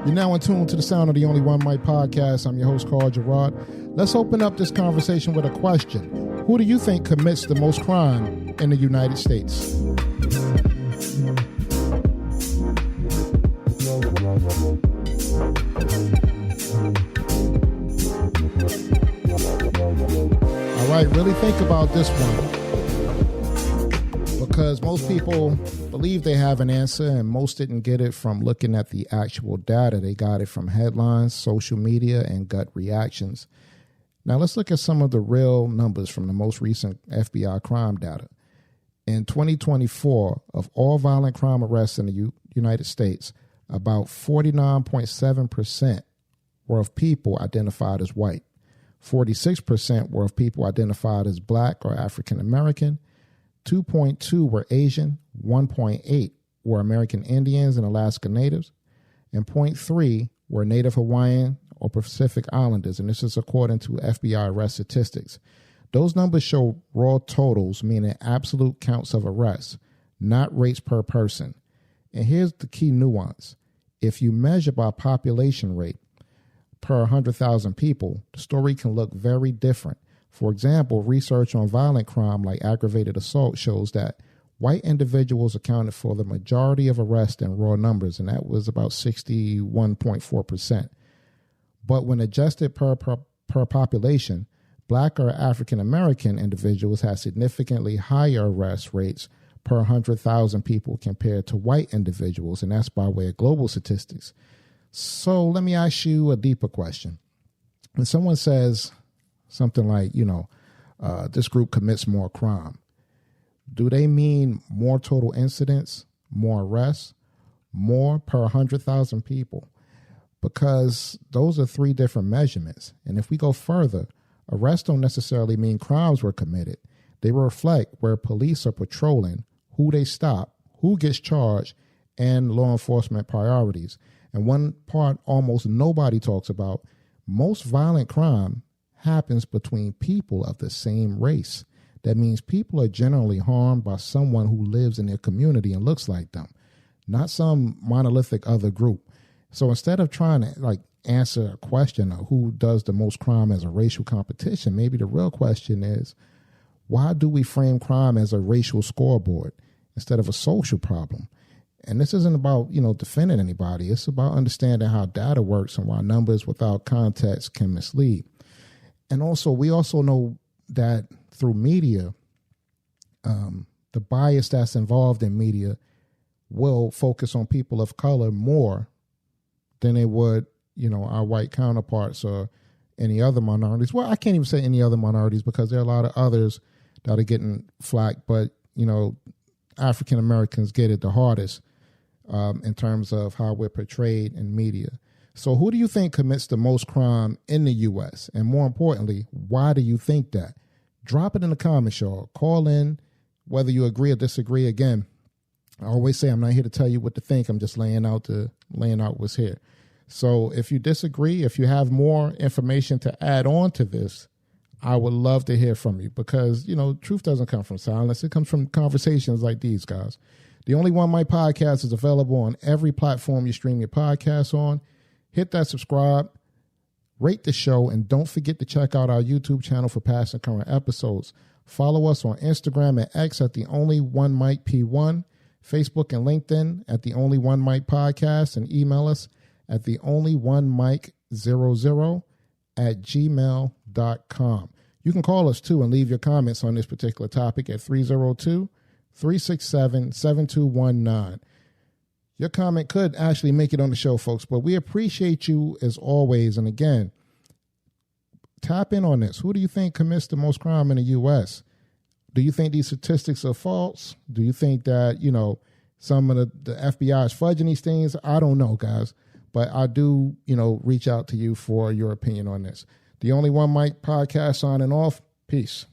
You're now in tune to the sound of the Only One Mic podcast. I'm your host, Carl Gerard. Let's open up this conversation with a question. Who do you think commits the most crime in the United States? All right, really think about this one, because most people believe they have an answer, and most didn't get it from looking at the actual data. They got it from headlines, social media, and gut reactions. Now let's look at some of the real numbers from the most recent FBI crime data. In 2024, of all violent crime arrests in the United States, about 49.7% were of people identified as white. 46% were of people identified as black or African American. 2.2 were Asian, 1.8 were American Indians and Alaska Natives, and 0.3 were Native Hawaiian or Pacific Islanders, and this is according to FBI arrest statistics. Those numbers show raw totals, meaning absolute counts of arrests, not rates per person. And here's the key nuance. If you measure by population rate per 100,000 people, the story can look very different. For example, research on violent crime like aggravated assault shows that white individuals accounted for the majority of arrests in raw numbers, and that was about 61.4%. But when adjusted per population, black or African American individuals had significantly higher arrest rates per 100,000 people compared to white individuals, and that's by way of global statistics. So let me ask you a deeper question. When someone says something like, this group commits more crime, do they mean more total incidents, more arrests, more per 100,000 people? Because those are three different measurements. And if we go further, arrests don't necessarily mean crimes were committed. They reflect where police are patrolling, who they stop, who gets charged, and law enforcement priorities. And one part almost nobody talks about, most violent crime happens between people of the same race. That means people are generally harmed by someone who lives in their community and looks like them, not some monolithic other group. So instead of trying to answer a question of who does the most crime as a racial competition, maybe the real question is, why do we frame crime as a racial scoreboard instead of a social problem? And this isn't about, defending anybody. It's about understanding how data works and why numbers without context can mislead. And also, we also know that through media, the bias that's involved in media will focus on people of color more than they would, our white counterparts or any other minorities. Well, I can't even say any other minorities because there are a lot of others that are getting flack, but, African Americans get it the hardest in terms of how we're portrayed in media. So who do you think commits the most crime in the U.S.? And more importantly, why do you think that? Drop it in the comments, y'all. Call in, whether you agree or disagree. Again, I always say I'm not here to tell you what to think. I'm just laying out what's here. So if you disagree, if you have more information to add on to this, I would love to hear from you because, truth doesn't come from silence. It comes from conversations like these, guys. The Only One Mic podcast is available on every platform you stream your podcast on. Hit that subscribe, rate the show, and don't forget to check out our YouTube channel for past and current episodes. Follow us on Instagram and X at The Only One Mic P1, Facebook and LinkedIn at The Only One Mic Podcast, and email us at theonlyonemic00@gmail.com. You can call us too and leave your comments on this particular topic at 302-367-7219. Your comment could actually make it on the show, folks, but we appreciate you as always. And again, tap in on this. Who do you think commits the most crime in the U.S.? Do you think these statistics are false? Do you think that, some of the FBI is fudging these things? I don't know, guys, but I do, reach out to you for your opinion on this. The Only One Mic podcast signing off. Peace.